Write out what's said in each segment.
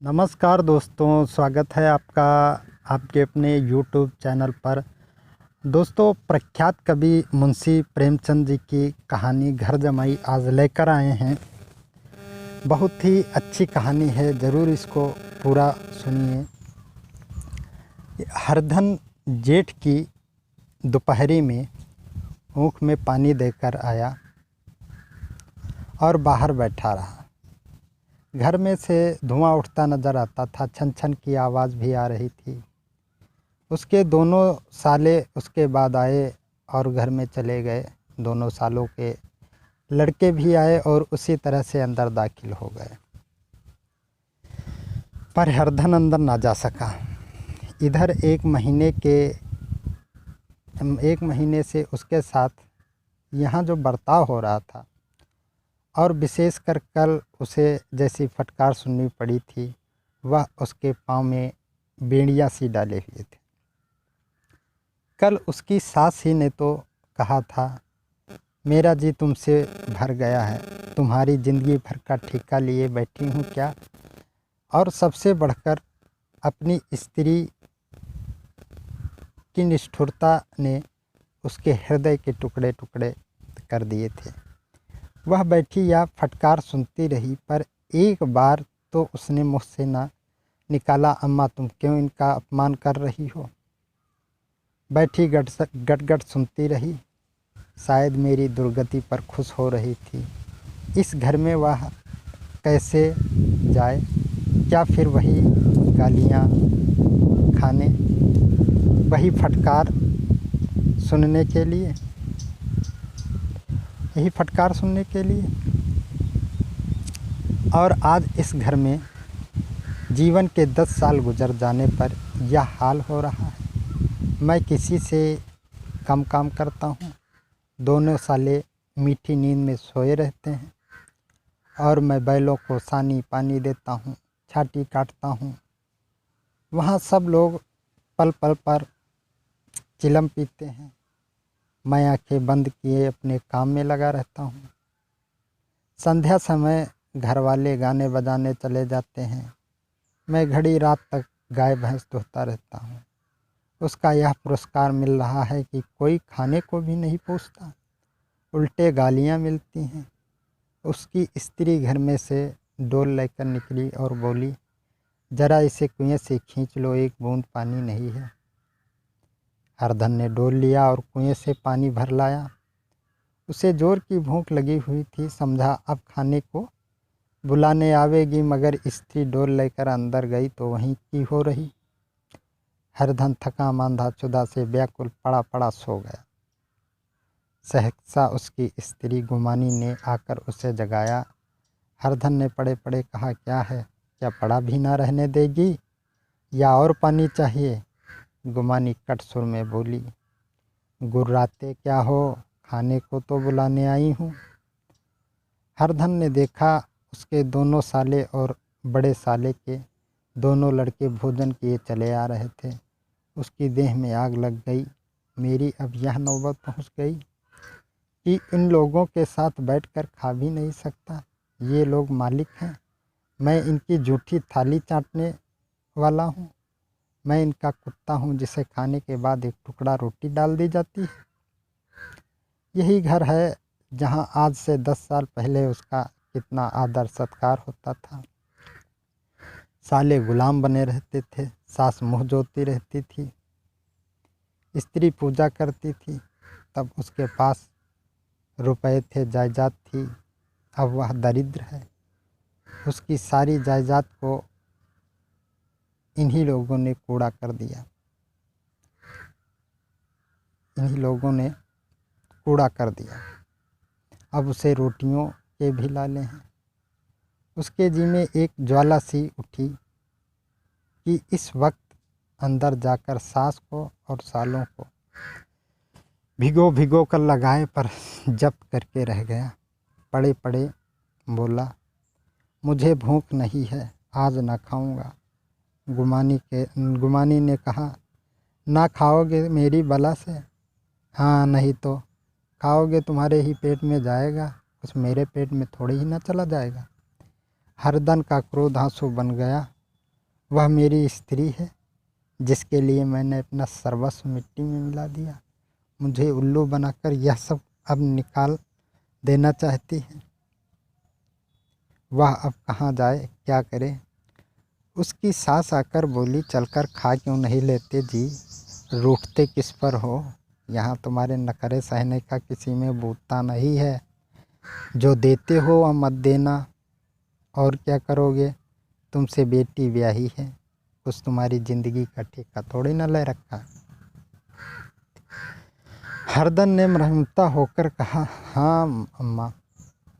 नमस्कार दोस्तों, स्वागत है आपका आपके अपने YouTube चैनल पर। दोस्तों, प्रख्यात कवि मुंशी प्रेमचंद जी की कहानी घर जमाई आज लेकर आए हैं। बहुत ही अच्छी कहानी है, ज़रूर इसको पूरा सुनिए। हरधन जेठ की दोपहरी में ऊँख में पानी देकर आया और बाहर बैठा रहा। घर में से धुआं उठता नज़र आता था, छन छन की आवाज़ भी आ रही थी। उसके दोनों साले उसके बाद आए और घर में चले गए। दोनों सालों के लड़के भी आए और उसी तरह से अंदर दाखिल हो गए, पर हरधन अंदर ना जा सका। इधर एक महीने से उसके साथ यहाँ जो बर्ताव हो रहा था, और विशेषकर कल उसे जैसी फटकार सुननी पड़ी थी, वह उसके पाँव में बेड़ियाँ सी डाले हुए थे। कल उसकी सास ही ने तो कहा था, मेरा जी तुमसे भर गया है, तुम्हारी ज़िंदगी भर का ठेका लिए बैठी हूँ क्या। और सबसे बढ़कर अपनी स्त्री की निष्ठुरता ने उसके हृदय के टुकड़े टुकड़े कर दिए थे। वह बैठी या फटकार सुनती रही, पर एक बार तो उसने मुँह से ना निकाला, अम्मा तुम क्यों इनका अपमान कर रही हो। बैठी गट सुनती रही। शायद मेरी दुर्गति पर खुश हो रही थी। इस घर में वह कैसे जाए, क्या फिर वही गालियाँ खाने, वही फटकार सुनने के लिए, यही फटकार सुनने के लिए। और आज इस घर में जीवन के 10 साल गुजर जाने पर यह हाल हो रहा है। मैं किसी से कम काम करता हूँ, दोनों साले मीठी नींद में सोए रहते हैं, और मैं बैलों को सानी पानी देता हूँ, छाटी काटता हूँ। वहाँ सब लोग पल पल पर चिलम पीते हैं। मैं आंखें बंद किए अपने काम में लगा रहता हूँ। संध्या समय घर वाले गाने बजाने चले जाते हैं। मैं घड़ी रात तक गाय भैंस धोता रहता हूँ। उसका यह पुरस्कार मिल रहा है कि कोई खाने को भी नहीं पूछता, उल्टे गालियाँ मिलती हैं। उसकी स्त्री घर में से डोल लेकर निकली और बोली, जरा इसे कुएं से खींच लो, एक बूंद पानी नहीं है। हरधन ने डोल लिया और कुएं से पानी भर लाया। उसे जोर की भूख लगी हुई थी, समझा अब खाने को बुलाने आवेगी, मगर स्त्री डोल लेकर अंदर गई तो वहीं की हो रही। हरधन थका मांदा चुदा से व्याकुल पड़ा पड़ा सो गया। सहसा उसकी स्त्री गुमानी ने आकर उसे जगाया। हरधन ने पड़े पड़े कहा, क्या है, क्या पड़ा भी ना रहने देगी, या और पानी चाहिए। गुमानी कट सुर में बोली, गुर्राते क्या हो, खाने को तो बुलाने आई हूँ। हरधन ने देखा उसके दोनों साले और बड़े साले के दोनों लड़के भोजन किए चले आ रहे थे। उसकी देह में आग लग गई। मेरी अब यह नौबत पहुँच गई कि इन लोगों के साथ बैठकर खा भी नहीं सकता। ये लोग मालिक हैं, मैं इनकी जूठी थाली चाटने वाला हूँ। मैं इनका कुत्ता हूँ जिसे खाने के बाद एक टुकड़ा रोटी डाल दी जाती है। यही घर है जहाँ आज से 10 साल पहले उसका कितना आदर सत्कार होता था। साले गुलाम बने रहते थे, सास मुँह जोती रहती थी, स्त्री पूजा करती थी। तब उसके पास रुपए थे, जायदाद थी। अब वह दरिद्र है। उसकी सारी जायदाद को इन्हीं लोगों ने कूड़ा कर दिया, इन्हीं लोगों ने कूड़ा कर दिया। अब उसे रोटियों के भी लाले हैं। उसके जी में एक ज्वाला सी उठी कि इस वक्त अंदर जाकर सास को और सालों को भिगो भिगो कर लगाए, पर जब्त करके रह गया। पड़े पड़े बोला, मुझे भूख नहीं है, आज ना खाऊंगा। गुमानी ने कहा, ना खाओगे मेरी बला से। हाँ, नहीं तो खाओगे, तुम्हारे ही पेट में जाएगा, कुछ मेरे पेट में थोड़ी ही ना चला जाएगा। हरधन का क्रोध आंसू बन गया। वह मेरी स्त्री है जिसके लिए मैंने अपना सर्वस्व मिट्टी में मिला दिया। मुझे उल्लू बनाकर यह सब अब निकाल देना चाहती है। वह अब कहाँ जाए, क्या करे। उसकी सास आकर बोली, चलकर खा क्यों नहीं लेते जी, रूठते किस पर हो। यहाँ तुम्हारे नखरे सहने का किसी में बूता नहीं है। जो देते हो वह मत देना। और क्या करोगे, तुमसे बेटी ब्याही है, कुछ तुम्हारी जिंदगी का ठेका थोड़ी न ले रखा। हरदन ने मरहमता होकर कहा, हाँ अम्मा,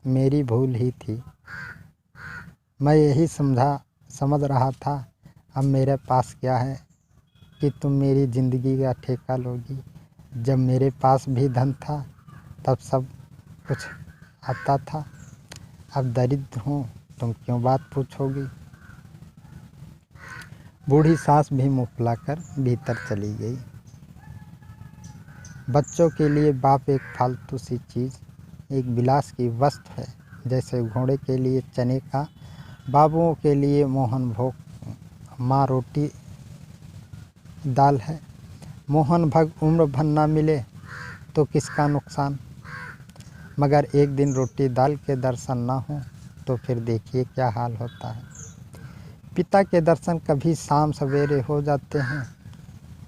मेरी भूल ही थी। मैं यही समझ रहा था। अब मेरे पास क्या है कि तुम मेरी ज़िंदगी का ठेका लोगी। जब मेरे पास भी धन था तब सब कुछ आता था। अब दरिद्र हूँ, तुम क्यों बात पूछोगी। बूढ़ी सास भी मुँह फुलाकर भीतर चली गई। बच्चों के लिए बाप एक फालतू सी चीज़, एक विलास की वस्तु है। जैसे घोड़े के लिए चने का, बाबुओं के लिए मोहन भोग, माँ रोटी दाल है। मोहन भग उम्र भर ना मिले तो किसका नुकसान, मगर एक दिन रोटी दाल के दर्शन ना हो तो फिर देखिए क्या हाल होता है। पिता के दर्शन कभी शाम सवेरे हो जाते हैं।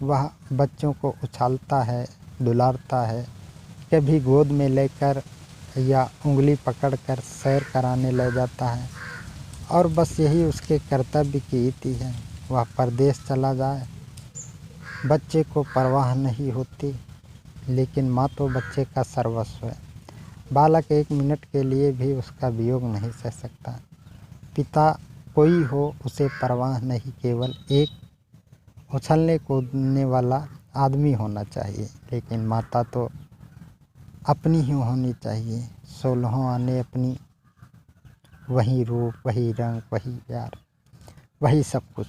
वह बच्चों को उछालता है, दुलारता है, कभी गोद में लेकर या उंगली पकड़कर सैर कराने ले जाता है। और बस यही उसके कर्तव्य की रीति है। वह परदेश चला जाए, बच्चे को परवाह नहीं होती, लेकिन माँ तो बच्चे का सर्वस्व है। बालक एक मिनट के लिए भी उसका वियोग नहीं सह सकता। पिता कोई हो उसे परवाह नहीं, केवल एक उछलने कूदने वाला आदमी होना चाहिए। लेकिन माता तो अपनी ही होनी चाहिए, 16 आने अपनी, वही रूप, वही रंग, वही प्यार, वही सब कुछ।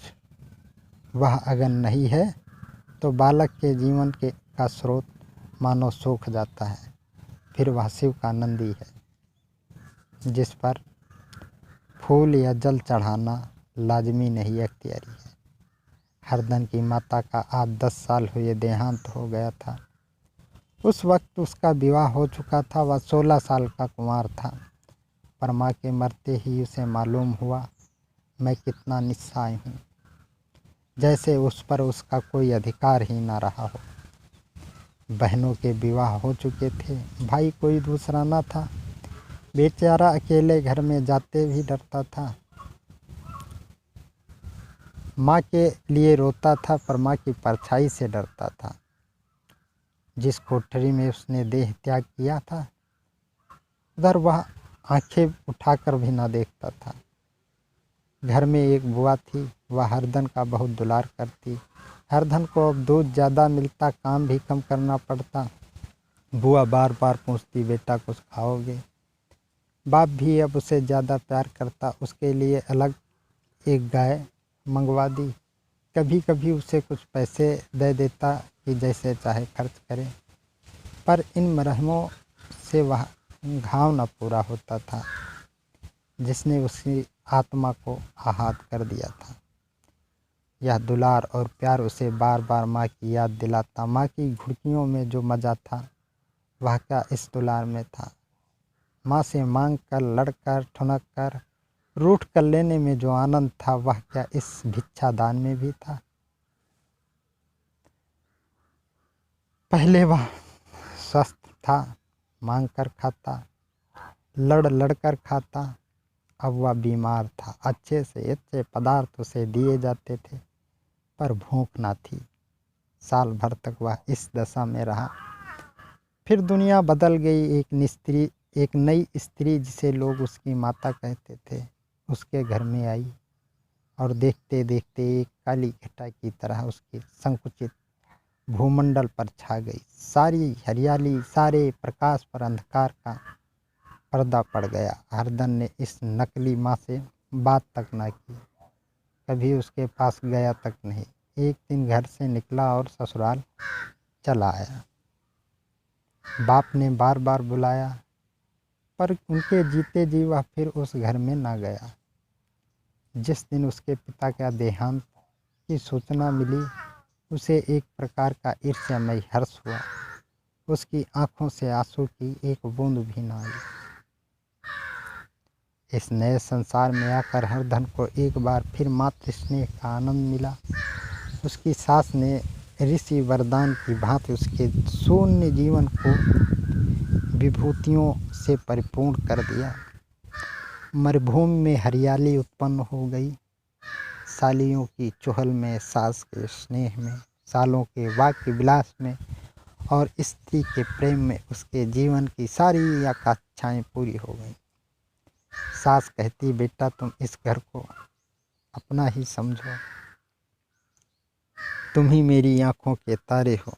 वह अगर नहीं है तो बालक के जीवन का स्रोत मानो सूख जाता है। फिर वह शिव का नंदी है जिस पर फूल या जल चढ़ाना लाजमी नहीं, अख्तियारी है। हरदन की माता का आज 10 साल हुए देहांत हो गया था। उस वक्त उसका विवाह हो चुका था। वह 16 साल का कुंवार था। पर माँ के मरते ही उसे मालूम हुआ, मैं कितना निस्सहाय हूँ, जैसे उस पर उसका कोई अधिकार ही ना रहा हो। बहनों के विवाह हो चुके थे, भाई कोई दूसरा ना था। बेचारा अकेले घर में जाते भी डरता था। माँ के लिए रोता था पर माँ की परछाई से डरता था। जिस कोठरी में उसने देह त्याग किया था उधर वह आंखें उठाकर भी ना देखता था। घर में एक बुआ थी, वह हरदन का बहुत दुलार करती। हरदन को अब दूध ज़्यादा मिलता, काम भी कम करना पड़ता। बुआ बार बार पूछती, बेटा कुछ खाओगे। बाप भी अब उसे ज़्यादा प्यार करता, उसके लिए अलग एक गाय मंगवा दी। कभी कभी उसे कुछ पैसे दे देता कि जैसे चाहे खर्च करे। पर इन मरहमों से वह घाव न पूरा होता था जिसने उसकी आत्मा को आहत कर दिया था। यह दुलार और प्यार उसे बार बार माँ की याद दिलाता। माँ की घुड़कियों में जो मज़ा था वह क्या इस दुलार में था। माँ से मांग कर, लड़कर, ठुनक कर, रूठ कर लेने में जो आनंद था वह क्या इस भिक्षादान में भी था। पहले वह स्वस्थ था, मांग कर खाता, लड़ कर खाता। अब वह बीमार था। अच्छे से अच्छे पदार्थ उसे दिए जाते थे पर भूख ना थी। साल भर तक वह इस दशा में रहा। फिर दुनिया बदल गई। एक नई स्त्री जिसे लोग उसकी माता कहते थे उसके घर में आई और देखते देखते एक काली घटा की तरह उसकी संकुचित भूमंडल पर छा गई। सारी हरियाली, सारे प्रकाश पर अंधकार का पर्दा पड़ गया। हरदन ने इस नकली माँ से बात तक ना की, कभी उसके पास गया तक नहीं। एक दिन घर से निकला और ससुराल चला आया। बाप ने बार बार बुलाया पर उनके जीते जी वह फिर उस घर में ना गया। जिस दिन उसके पिता का देहांत की सूचना मिली, उसे एक प्रकार का ईर्ष्यामय हर्ष हुआ। उसकी आंखों से आंसू की एक बूंद भी न आई। इस नए संसार में आकर हरधन को एक बार फिर मातृ स्नेह का आनंद मिला। उसकी सास ने ऋषि वरदान की भांति उसके शून्य जीवन को विभूतियों से परिपूर्ण कर दिया। मरुभूमि में हरियाली उत्पन्न हो गई। सालियों की चुहल में, सास के स्नेह में, सालों के वाक्य विलास में और स्त्री के प्रेम में उसके जीवन की सारी आकांक्षाएं पूरी हो गई। सास कहती, बेटा तुम इस घर को अपना ही समझो, तुम ही मेरी आंखों के तारे हो।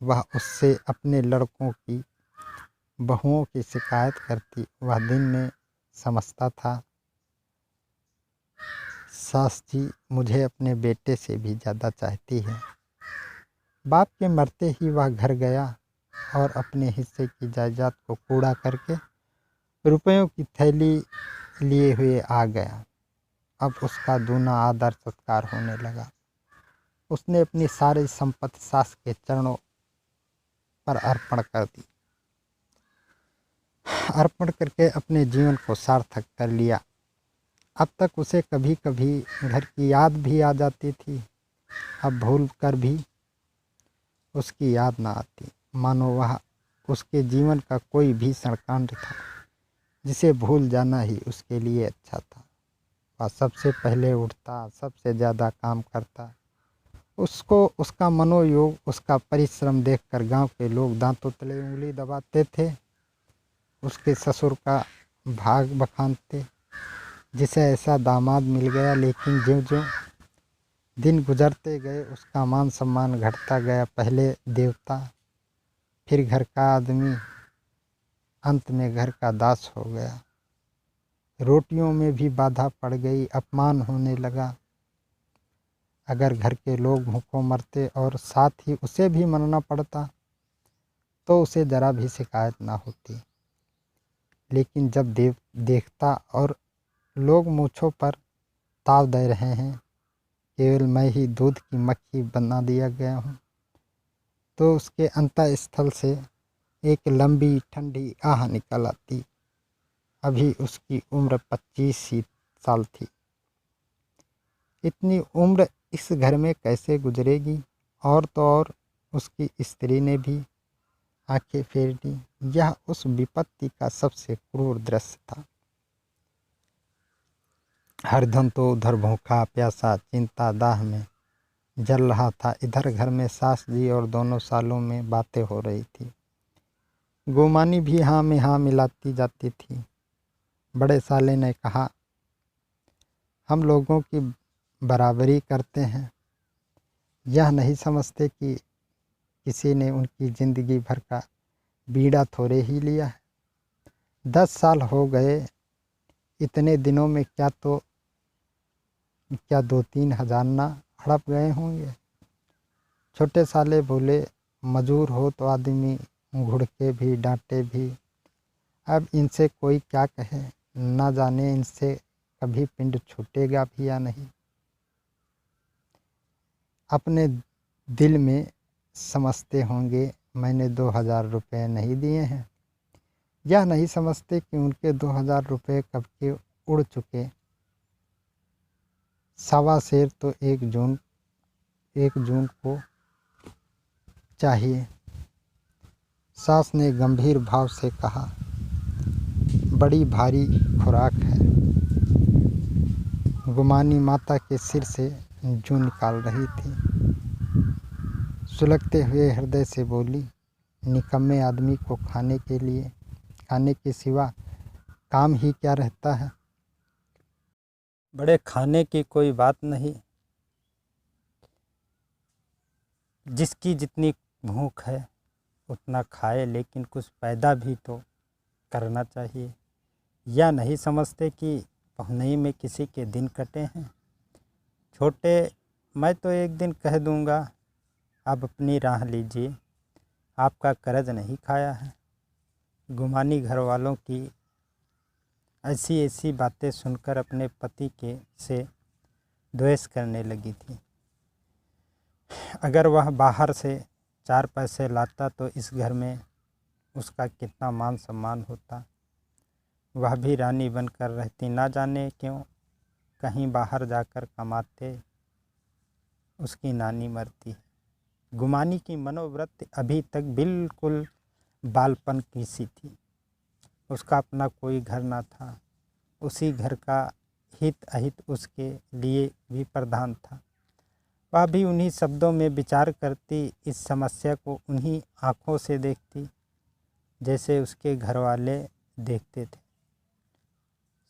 वह उससे अपने लड़कों की बहुओं की शिकायत करती। वह दिन में समझता था, सास जी मुझे अपने बेटे से भी ज़्यादा चाहती है। बाप के मरते ही वह घर गया और अपने हिस्से की जायदाद को कूड़ा करके रुपयों की थैली लिए हुए आ गया। अब उसका दूना आदर सत्कार होने लगा। उसने अपनी सारी संपत्ति सास के चरणों पर अर्पण कर दी। अर्पण करके अपने जीवन को सार्थक कर लिया। अब तक उसे कभी कभी घर की याद भी आ जाती थी। अब भूल कर भी उसकी याद न आती, मानो वह उसके जीवन का कोई भीषण कांड था जिसे भूल जाना ही उसके लिए अच्छा था। वह सबसे पहले उठता, सबसे ज़्यादा काम करता। उसको उसका मनोयोग, उसका परिश्रम देखकर गांव के लोग दांतों तले उंगली दबाते थे। उसके ससुर का भाग बखानते, जिसे ऐसा दामाद मिल गया। लेकिन ज्यों ज्यों दिन गुजरते गए उसका मान सम्मान घटता गया। पहले देवता, फिर घर का आदमी, अंत में घर का दास हो गया। रोटियों में भी बाधा पड़ गई, अपमान होने लगा। अगर घर के लोग भूखों मरते और साथ ही उसे भी मरना पड़ता तो उसे ज़रा भी शिकायत ना होती। लेकिन जब देखता और लोग मूँछों पर ताव दे रहे हैं, केवल मैं ही दूध की मक्खी बना दिया गया हूँ, तो उसके अंतःस्थल से एक लंबी ठंडी आह निकल आती। अभी उसकी उम्र 25 ही साल थी। इतनी उम्र इस घर में कैसे गुजरेगी। और तो और उसकी स्त्री ने भी आंखें फेर ली। यह उस विपत्ति का सबसे क्रूर दृश्य था। हरधन तो उधर भूखा प्यासा चिंता दाह में जल रहा था। इधर घर में सास जी और दोनों सालों में बातें हो रही थी। गोमानी भी हाँ में हाँ मिलाती जाती थी। बड़े साले ने कहा, हम लोगों की बराबरी करते हैं, यह नहीं समझते कि किसी ने उनकी ज़िंदगी भर का बीड़ा थोड़े ही लिया है। 10 साल हो गए, इतने दिनों में क्या 2-3 हज़ार ना हड़प गए होंगे। छोटे साले बोले, मजूर हो तो आदमी घुड़के भी डांटे भी। अब इनसे कोई क्या कहे, ना जाने इनसे कभी पिंड छूटेगा भी या नहीं। अपने दिल में समझते होंगे मैंने 2000 रुपये नहीं दिए हैं। यह नहीं समझते कि उनके 2000 रुपये कब के उड़ चुके। सवा शेर तो 1 जून को चाहिए। सास ने गंभीर भाव से कहा, बड़ी भारी खुराक है। गुमानी माता के सिर से जूं निकाल रही थी। सुलगते हुए हृदय से बोली, निकम्मे आदमी को खाने के सिवा काम ही क्या रहता है। बड़े खाने की कोई बात नहीं, जिसकी जितनी भूख है उतना खाए, लेकिन कुछ पैदा भी तो करना चाहिए। या नहीं समझते कि पहुनई में किसी के दिन कटे हैं। छोटे, मैं तो एक दिन कह दूंगा, आप अपनी राह लीजिए, आपका कर्ज नहीं खाया है। गुमानी घर वालों की ऐसी ऐसी बातें सुनकर अपने पति के से द्वेष करने लगी थी। अगर वह बाहर से 4 पैसे लाता तो इस घर में उसका कितना मान सम्मान होता। वह भी रानी बनकर रहती। ना जाने क्यों कहीं बाहर जाकर कमाते उसकी नानी मरती है। गुमानी की मनोवृत्ति अभी तक बिल्कुल बालपन की सी थी। उसका अपना कोई घर ना था। उसी घर का हित अहित उसके लिए भी प्रधान था। वह भी उन्हीं शब्दों में विचार करती, इस समस्या को उन्हीं आँखों से देखती जैसे उसके घर वाले देखते थे।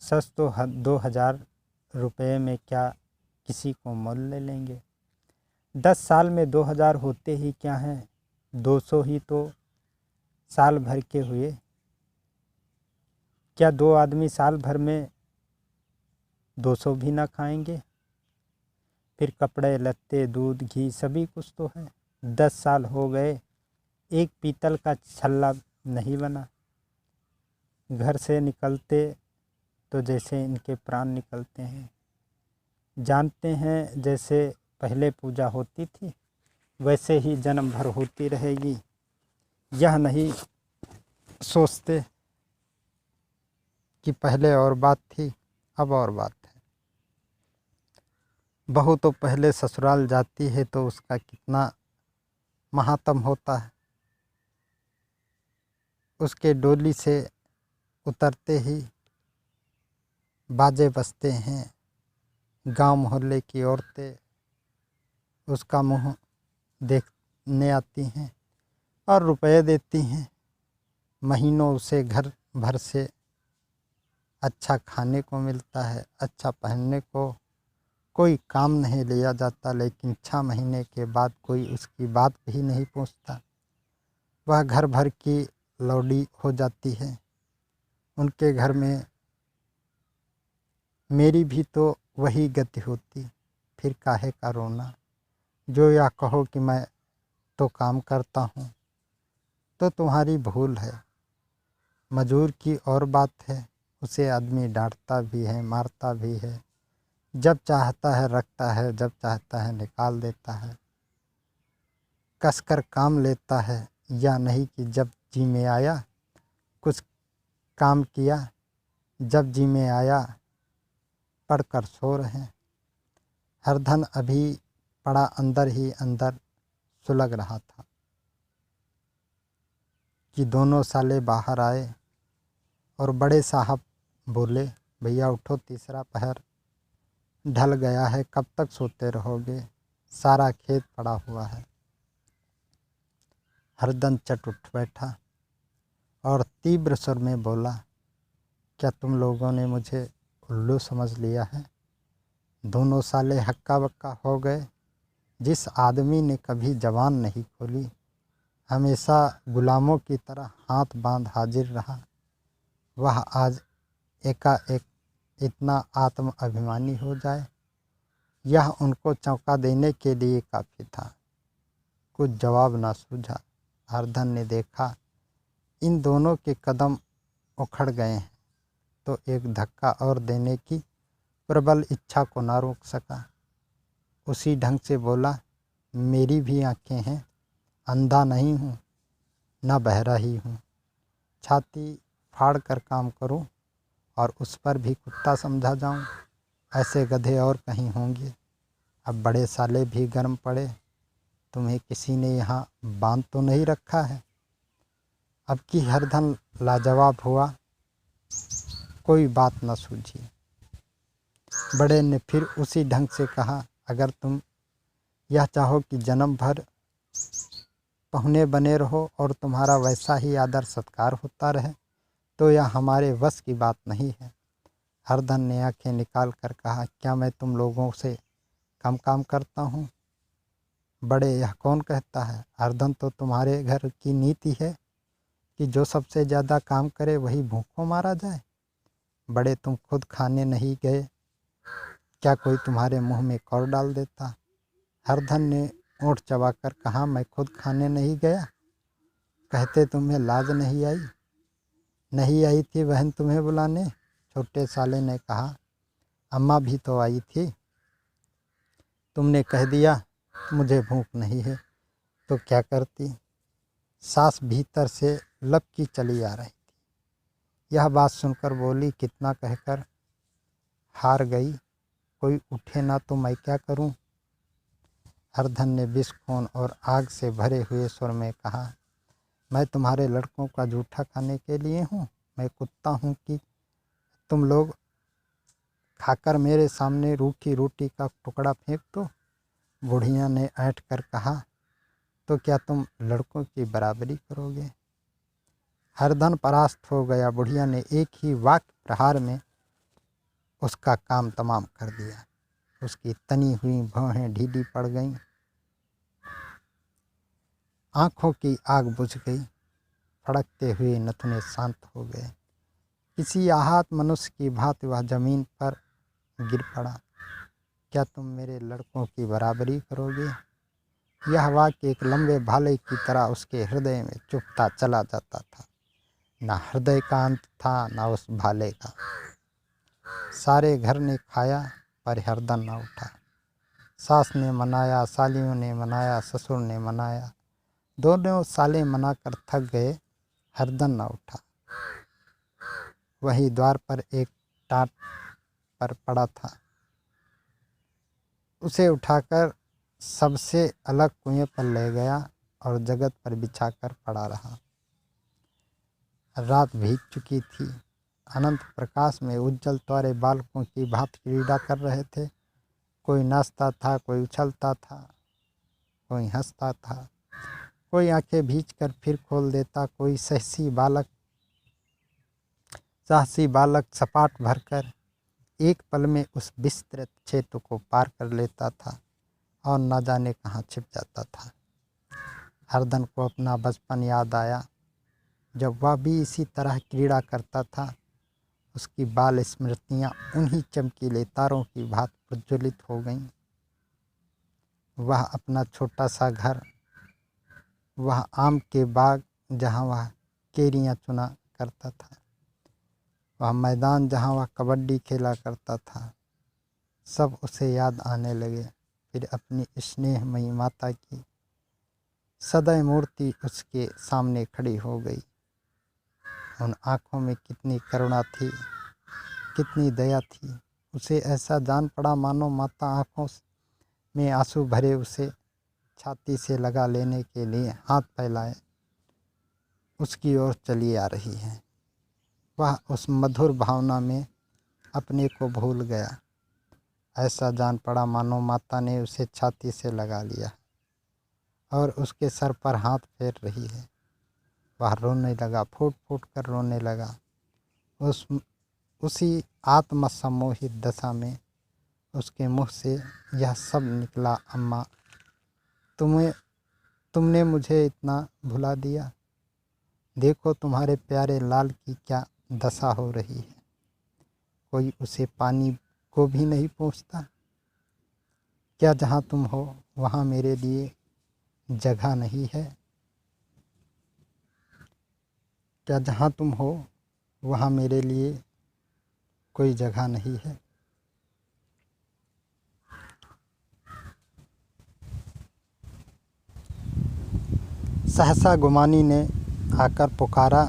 सच तो 2000 रुपये में क्या किसी को मोल ले लेंगे। 10 साल में 2000 होते ही क्या हैं, 200 ही तो साल भर के हुए। क्या 2 आदमी साल भर में 200 भी ना खाएंगे। फिर कपड़े लत्ते दूध घी सभी कुछ तो है। 10 साल हो गए, एक पीतल का छल्ला नहीं बना। घर से निकलते तो जैसे इनके प्राण निकलते हैं। जानते हैं जैसे पहले पूजा होती थी वैसे ही जन्म भर होती रहेगी। यह नहीं सोचते कि पहले और बात थी अब और बात है। बहू तो पहले ससुराल जाती है तो उसका कितना महात्म होता है। उसके डोली से उतरते ही बाजे बजते हैं। गांव मोहल्ले की औरतें उसका मुंह देखने आती हैं और रुपए देती हैं। महीनों उसे घर भर से अच्छा खाने को मिलता है, अच्छा पहनने को। कोई काम नहीं लिया जाता, लेकिन 6 महीने के बाद कोई उसकी बात भी नहीं पूछता। वह घर भर की लौड़ी हो जाती है। उनके घर में मेरी भी तो वही गति होती, फिर काहे का रोना। जो या कहो कि मैं तो काम करता हूँ तो तुम्हारी भूल है। मजूर की और बात है, उसे आदमी डांटता भी है मारता भी है। जब चाहता है रखता है, जब चाहता है निकाल देता है। कसकर काम लेता है या नहीं कि जब जी में आया कुछ काम किया, जब जी में आया पढ़कर सो रहे। हर धन अभी पड़ा अंदर ही अंदर सुलग रहा था कि दोनों साले बाहर आए और बड़े साहब बोले, भैया उठो, तीसरा पहर ढल गया है, कब तक सोते रहोगे, सारा खेत पड़ा हुआ है। हरदन चट उठ बैठा और तीव्र स्वर में बोला, क्या तुम लोगों ने मुझे उल्लू समझ लिया है। दोनों साले हक्का बक्का हो गए। जिस आदमी ने कभी जबान नहीं खोली, हमेशा गुलामों की तरह हाथ बांध हाजिर रहा, वह आज एकाएक इतना आत्म अभिमानी हो जाए, यह उनको चौंका देने के लिए काफ़ी था। कुछ जवाब ना सूझा। हरधन ने देखा इन दोनों के कदम उखड़ गए हैं तो एक धक्का और देने की प्रबल इच्छा को ना रोक सका। उसी ढंग से बोला, मेरी भी आंखें हैं, अंधा नहीं हूँ ना बहरा ही हूँ। छाती फाड़ कर काम करूँ और उस पर भी कुत्ता समझा जाऊँ, ऐसे गधे और कहीं होंगे। अब बड़े साले भी गर्म पड़े, तुम्हें किसी ने यहाँ बांध तो नहीं रखा है। अब की हरधन लाजवाब हुआ, कोई बात न सूझी। बड़े ने फिर उसी ढंग से कहा, अगर तुम यह चाहो कि जन्म भर पहुने बने रहो और तुम्हारा वैसा ही आदर सत्कार होता रहे तो यह हमारे वश की बात नहीं है। हरधन ने आंखें निकाल कर कहा, क्या मैं तुम लोगों से कम काम करता हूँ। बड़े, यह कौन कहता है। हरधन तो तुम्हारे घर की नीति है कि जो सबसे ज़्यादा काम करे वही भूखों मारा जाए। बड़े, तुम खुद खाने नहीं गए, क्या कोई तुम्हारे मुंह में कौर डाल देता। हरधन ने ओंठ चबाकर कहा, मैं खुद खाने नहीं गया। कहते तुम्हें लाज नहीं आई। नहीं आई थी बहन तुम्हें बुलाने। छोटे साले ने कहा, अम्मा भी तो आई थी, तुमने कह दिया मुझे भूख नहीं है, तो क्या करती। सास भीतर से लपकी चली आ रही थी। यह बात सुनकर बोली, कितना कहकर हार गई, कोई उठे ना तो मैं क्या करूं। हरधन ने विष खून और आग से भरे हुए स्वर में कहा, मैं तुम्हारे लड़कों का जूठा खाने के लिए हूँ? मैं कुत्ता हूँ कि तुम लोग खाकर मेरे सामने रूखी रोटी का टुकड़ा फेंक दो। बुढ़िया ने ऐंठ कर कहा, तो क्या तुम लड़कों की बराबरी करोगे। हरधन परास्त हो गया। बुढ़िया ने एक ही वाक्य प्रहार में उसका काम तमाम कर दिया। उसकी तनी हुई भौहें ढीली पड़ गईं, आंखों की आग बुझ गई, फड़कते हुए नथुने शांत हो गए। किसी आहत मनुष्य की भांति वह जमीन पर गिर पड़ा। क्या तुम मेरे लड़कों की बराबरी करोगे। यह वाक्य एक लंबे भाले की तरह उसके हृदय में चुभता चला जाता था। न हृदय का अंत था, न उस भाले का। सारे घर ने खाया पर हरदन न उठा। सास ने मनाया, सालियों ने मनाया, ससुर ने मनाया, दोनों साले मनाकर थक गए, हरदन न उठा। वही द्वार पर एक टाट पर पड़ा था। उसे उठाकर सबसे अलग कुएं पर ले गया और जगत पर बिछाकर पड़ा रहा। रात भीग चुकी थी। अनंत प्रकाश में उज्जवल तारे बालकों की भांति क्रीड़ा कर रहे थे। कोई नाचता था, कोई उछलता था, कोई हंसता था, कोई आंखें भींच कर फिर खोल देता, कोई साहसी बालक सपाट भरकर एक पल में उस विस्तृत क्षेत्र को पार कर लेता था और न जाने कहाँ छिप जाता था। हरदन को अपना बचपन याद आया, जब वह भी इसी तरह क्रीड़ा करता था। उसकी बाल स्मृतियाँ उन्हीं चमकीले तारों की भांति प्रज्वलित हो गईं। वह अपना छोटा सा घर, वह आम के बाग जहाँ वह केरियाँ चुना करता था, वह मैदान जहाँ वह कबड्डी खेला करता था, सब उसे याद आने लगे। फिर अपनी स्नेहमयी माता की सदैव मूर्ति उसके सामने खड़ी हो गई। उन आँखों में कितनी करुणा थी, कितनी दया थी। उसे ऐसा जान पड़ा मानो माता आँखों में आंसू भरे उसे छाती से लगा लेने के लिए हाथ फैलाए उसकी ओर चली आ रही है। वह उस मधुर भावना में अपने को भूल गया। ऐसा जान पड़ा मानो माता ने उसे छाती से लगा लिया और उसके सर पर हाथ फेर रही है। वह रोने लगा, फूट फूट कर रोने लगा। उसी आत्मसम्मोहित दशा में उसके मुँह से यह सब निकला, अम्मा तुमने मुझे इतना भुला दिया। देखो तुम्हारे प्यारे लाल की क्या दशा हो रही है। कोई उसे पानी को भी नहीं पूछता। क्या जहाँ तुम हो वहाँ मेरे लिए जगह नहीं है। क्या जहाँ तुम हो वहाँ मेरे लिए कोई जगह नहीं है। सहसा गुमानी ने आकर पुकारा,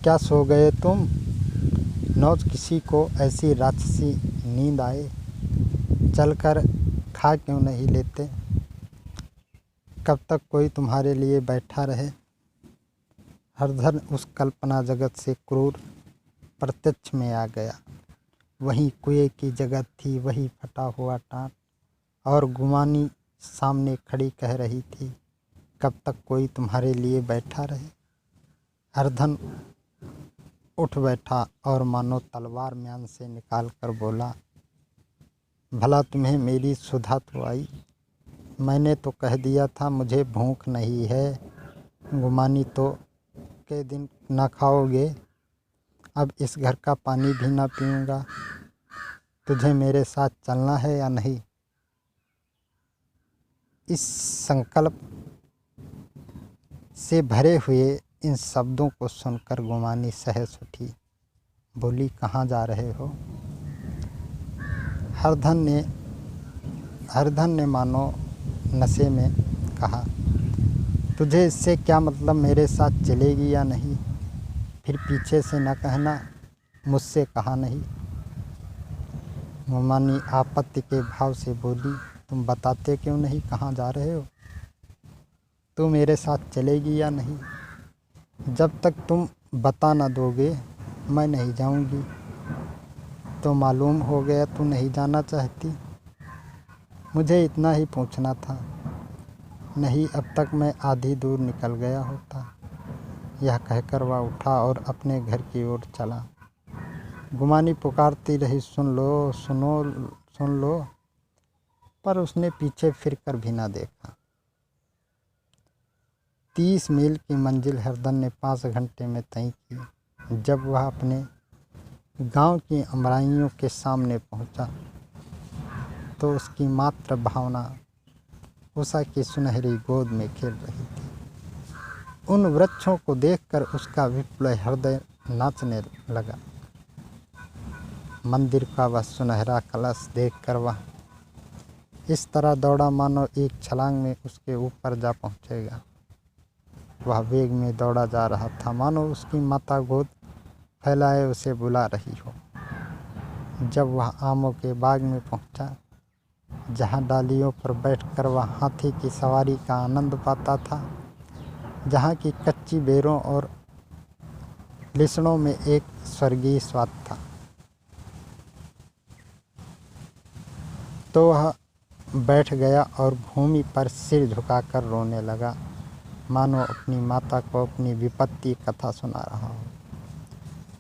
क्या सो गए तुम। नौज किसी को ऐसी राक्षसी नींद आए, चलकर खा क्यों नहीं लेते। कब तक कोई तुम्हारे लिए बैठा रहे। हरधन उस कल्पना जगत से क्रूर प्रत्यक्ष में आ गया। वही कुएं की जगत थी, वही फटा हुआ टाट, और गुमानी सामने खड़ी कह रही थी, कब तक कोई तुम्हारे लिए बैठा रहे। हरधन उठ बैठा और मानो तलवार म्यान से निकाल कर बोला, भला तुम्हें मेरी सुधा तो आई। मैंने तो कह दिया था मुझे भूख नहीं है। गुमानी तो के दिन न खाओगे। अब इस घर का पानी भी ना पीऊँगा। तुझे मेरे साथ चलना है या नहीं। इस संकल्प से भरे हुए इन शब्दों को सुनकर गुमानी सहस उठी। बोली, कहाँ जा रहे हो? हरधन ने मानो नशे में कहा, तुझे इससे क्या मतलब, मेरे साथ चलेगी या नहीं? फिर पीछे से न कहना, मुझसे कहा नहीं। मोमानी आपत्ति के भाव से बोली, तुम बताते क्यों नहीं कहाँ जा रहे हो? तू मेरे साथ चलेगी या नहीं? जब तक तुम बता न दोगे मैं नहीं जाऊंगी। तो मालूम हो गया तू नहीं जाना चाहती। मुझे इतना ही पूछना था, नहीं अब तक मैं आधी दूर निकल गया होता। यह कहकर वह उठा और अपने घर की ओर चला। गुमानी पुकारती रही, सुन लो, सुन लो, पर उसने पीछे फिरकर भी ना देखा। 30 मील की मंजिल हरधन ने 5 घंटे में तय की। जब वह अपने गांव की अमराइयों के सामने पहुंचा तो उसकी मात्र भावना उषा की सुनहरी गोद में खेल रही थी। उन वृक्षों को देखकर उसका विपुल हृदय नाचने लगा। मंदिर का वह सुनहरा कलश देखकर वह इस तरह दौड़ा मानो एक छलांग में उसके ऊपर जा पहुंचेगा। वह वेग में दौड़ा जा रहा था, मानो उसकी माता गोद फैलाए उसे बुला रही हो। जब वह आमों के बाग में पहुंचा, जहां डालियों पर बैठकर वह हाथी की सवारी का आनंद पाता था, जहां की कच्ची बेरों और लिसड़ों में एक स्वर्गीय स्वाद था, तो वह बैठ गया और भूमि पर सिर झुकाकर रोने लगा, मानो अपनी माता को अपनी विपत्ति कथा सुना रहा हो।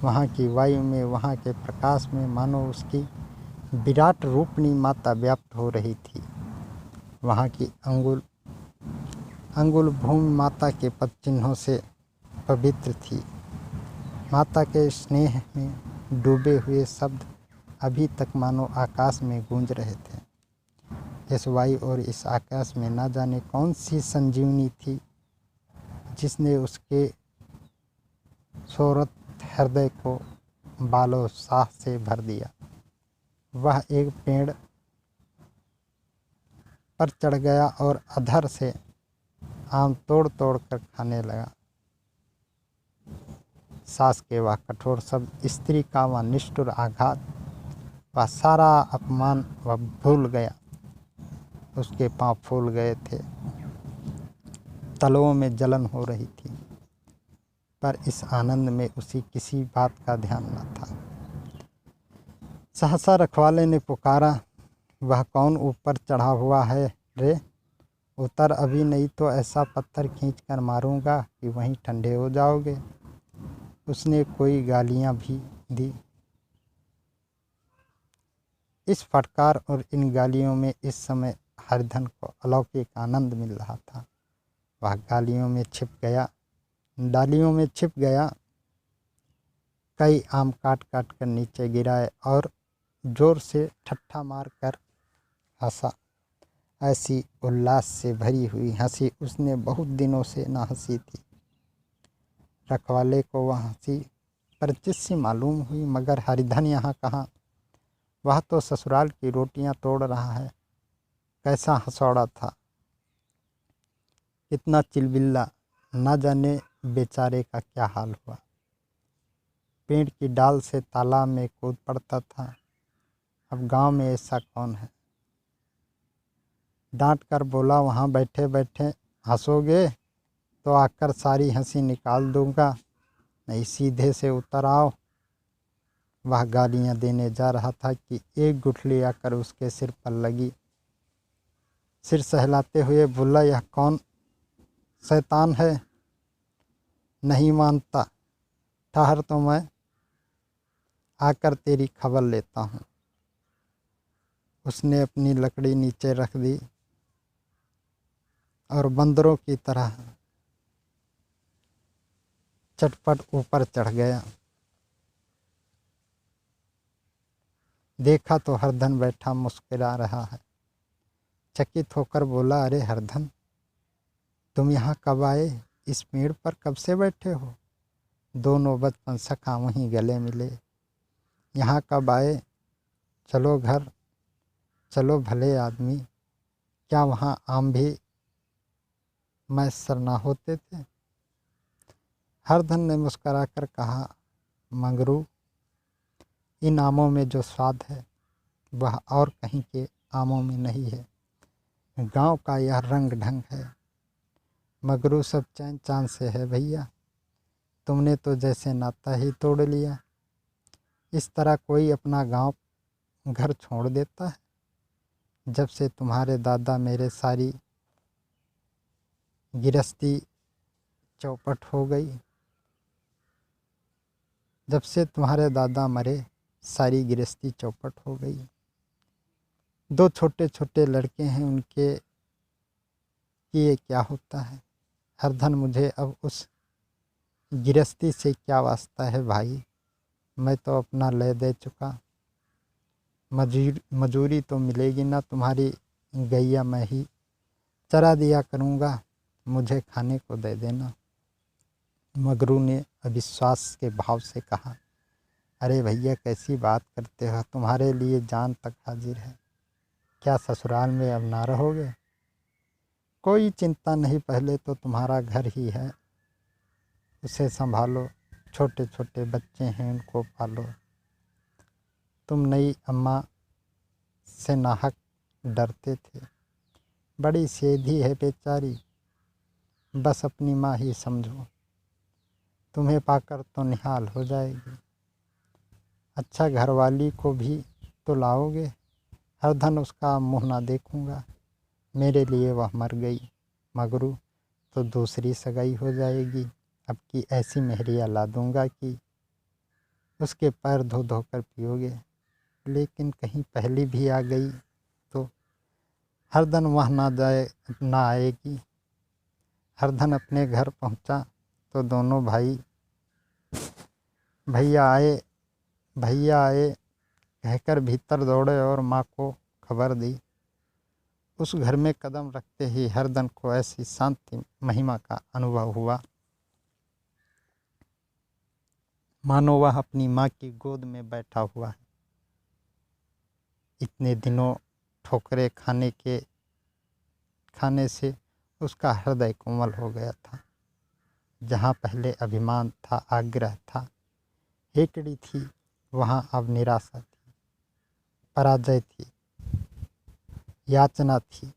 वहाँ की वायु में, वहाँ के प्रकाश में मानो उसकी विराट रूपणी माता व्याप्त हो रही थी। वहाँ की अंगुल अंगुल भूमि माता के पद चिन्हों से पवित्र थी। माता के स्नेह में डूबे हुए शब्द अभी तक मानो आकाश में गूंज रहे थे। इस वायु और इस आकाश में ना जाने कौन सी संजीवनी थी जिसने उसके सोरत हृदय को बालो शाह से भर दिया। वह एक पेड़ पर चढ़ गया और अधर से आम तोड़ तोड़ कर खाने लगा। सास के वह कठोर शब्द, स्त्री का वह निष्ठुर आघात, वह सारा अपमान वह भूल गया। उसके पांव फूल गए थे, तलवों में जलन हो रही थी, पर इस आनंद में उसी किसी बात का ध्यान न था। सहसा रखवाले ने पुकारा, वह कौन ऊपर चढ़ा हुआ है रे? उतर अभी, नहीं तो ऐसा पत्थर खींच कर मारूंगा कि वहीं ठंडे हो जाओगे। उसने कोई गालियां भी दी। इस फटकार और इन गालियों में इस समय हरधन को अलौकिक आनंद मिल रहा था। वह गालियों में छिप गया, डालियों में छिप गया, कई आम काट काट कर नीचे गिराए और जोर से ठट्ठा मार कर हंसा। ऐसी उल्लास से भरी हुई हंसी उसने बहुत दिनों से न हंसी थी। रखवाले को वह हंसी परिचित सी मालूम हुई, मगर हरिधन यहाँ कहाँ? वह तो ससुराल की रोटियां तोड़ रहा है। कैसा हंसौड़ा था, कितना चिलबिल्ला, न जाने बेचारे का क्या हाल हुआ। पेड़ की डाल से तालाब में कूद पड़ता था। अब गांव में ऐसा कौन है? डांट कर बोला, वहाँ बैठे बैठे हंसोगे तो आकर सारी हंसी निकाल दूंगा, नहीं सीधे से उतर आओ। वह गालियां देने जा रहा था कि एक गुठली आकर उसके सिर पर लगी। सिर सहलाते हुए बोला, यह कौन शैतान है? नहीं मानता, ठहर तो मैं आकर तेरी खबर लेता हूँ। उसने अपनी लकड़ी नीचे रख दी और बंदरों की तरह चटपट ऊपर चढ़ गया। देखा तो हरधन बैठा मुस्कुरा रहा है। चकित होकर बोला, अरे हरधन, तुम यहाँ कब आए? इस पेड़ पर कब से बैठे हो? दोनों बचपन सखा वहीं गले मिले। यहाँ कब आए? चलो घर, चलो भले आदमी, क्या वहाँ आम भी मैसर ना होते थे? हरधन ने मुस्कुराकर कहा, मंगरू, इन आमों में जो स्वाद है वह और कहीं के आमों में नहीं है। गांव का यह रंग ढंग है। मगरू सब चैन चांद से है भैया, तुमने तो जैसे नाता ही तोड़ लिया। इस तरह कोई अपना गांव घर छोड़ देता है? जब से तुम्हारे दादा मेरे सारी गिरस्ती चौपट हो गई, जब से तुम्हारे दादा मरे सारी गिरस्ती चौपट हो गई। 2 छोटे छोटे लड़के हैं, उनके किए क्या होता है? हरधन, मुझे अब उस गिरस्ती से क्या वास्ता है भाई? मैं तो अपना लय दे चुका। मजूरी तो मिलेगी ना, तुम्हारी गैया मैं ही चरा दिया करूँगा, मुझे खाने को दे देना। मगरू ने अविश्वास के भाव से कहा, अरे भैया कैसी बात करते हो, तुम्हारे लिए जान तक हाजिर है। क्या ससुराल में अब ना रहोगे? कोई चिंता नहीं, पहले तो तुम्हारा घर ही है, उसे संभालो। छोटे छोटे बच्चे हैं, उनको पालो। तुम नई अम्मा से नाहक डरते थे, बड़ी सीधी है बेचारी, बस अपनी माँ ही समझो, तुम्हें पाकर तो निहाल हो जाएगी। अच्छा घरवाली को भी तो लाओगे? हरधन, उसका मुँह ना देखूँगा, मेरे लिए वह मर गई। मगरू, तो दूसरी सगाई हो जाएगी, अब की ऐसी मेहरिया ला दूँगा कि उसके पैर धो धो कर पियोगे। लेकिन कहीं पहली भी आ गई तो? हरधन, वह ना आएगी। हरधन अपने घर पहुंचा तो दोनों भाई भैया आए भैया आए कहकर भीतर दौड़े और माँ को खबर दी। उस घर में कदम रखते ही हरधन को ऐसी शांति महिमा का अनुभव हुआ मानो वह अपनी माँ की गोद में बैठा हुआ है। इतने दिनों ठोकरे खाने से उसका हृदय कोमल हो गया था। जहाँ पहले अभिमान था, आग्रह था, हेकड़ी थी, वहाँ अब निराशा थी, पराजय थी, याचना थी।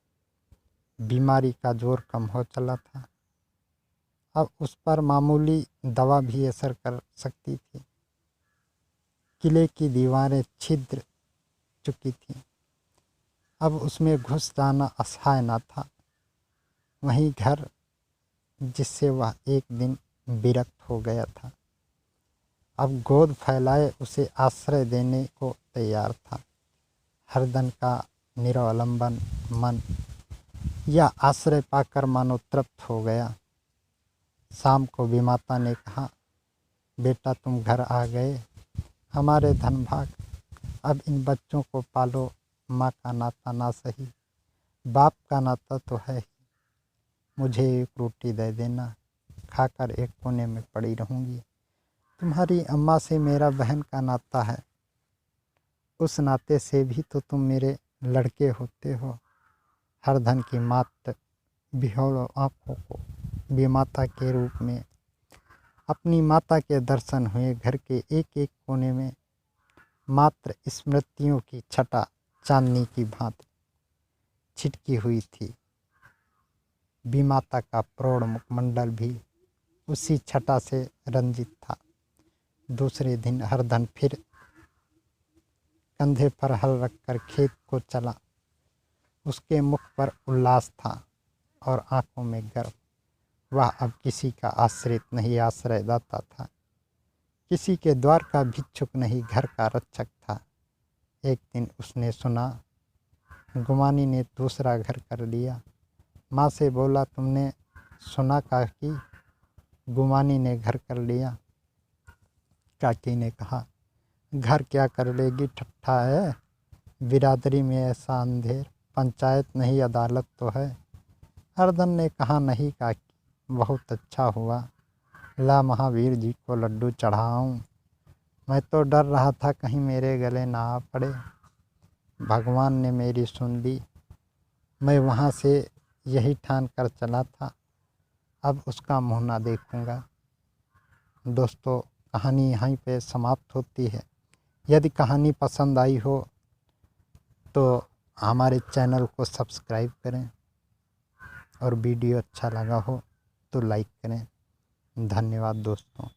बीमारी का जोर कम हो चला था, अब उस पर मामूली दवा भी असर कर सकती थी। किले की दीवारें छिद्र चुकी थीं, अब उसमें घुस जाना असहाय न था। वहीं घर जिससे वह एक दिन विरक्त हो गया था, अब गोद फैलाए उसे आश्रय देने को तैयार था। हरधन का निरालंबन मन यह आश्रय पाकर मानो तृप्त हो गया। शाम को विमाता ने कहा, बेटा तुम घर आ गए, हमारे धन भाग, अब इन बच्चों को पालो। माँ का नाता ना सही, बाप का नाता तो है ही। मुझे एक रोटी दे देना, खाकर एक कोने में पड़ी रहूँगी। तुम्हारी अम्मा से मेरा बहन का नाता है, उस नाते से भी तो तुम मेरे लड़के होते हो। हरधन की मात्र बिहोड़ आँखों को विमाता के रूप में अपनी माता के दर्शन हुए। घर के एक एक कोने में मात्र स्मृतियों की छटा चांदनी की भांति छिटकी हुई थी। विमाता का प्रौढ़ मुखमंडल भी उसी छटा से रंजित था। दूसरे दिन हरधन फिर कंधे पर हल रखकर खेत को चला। उसके मुख पर उल्लास था और आंखों में गर्व। वह अब किसी का आश्रित नहीं, आश्रयदाता था। किसी के द्वार का भिक्षुक नहीं, घर का रक्षक था। एक दिन उसने सुना गुमानी ने दूसरा घर कर लिया। माँ से बोला, तुमने सुना काकी, गुमानी ने घर कर लिया। काकी ने कहा, घर क्या कर लेगी, ठट्ठा है। बिरादरी में ऐसा अंधेर, पंचायत नहीं अदालत तो है। हरधन ने कहा, नहीं काकी, बहुत अच्छा हुआ, ला महावीर जी को लड्डू चढ़ाऊं। मैं तो डर रहा था कहीं मेरे गले ना आ पड़े। भगवान ने मेरी सुन ली। मैं वहाँ से यही ठान कर चला था, अब उसका मुँह ना देखूँगा। दोस्तों, कहानी यहीं पे समाप्त होती है। यदि कहानी पसंद आई हो तो हमारे चैनल को सब्सक्राइब करें और वीडियो अच्छा लगा हो तो लाइक करें। धन्यवाद दोस्तों।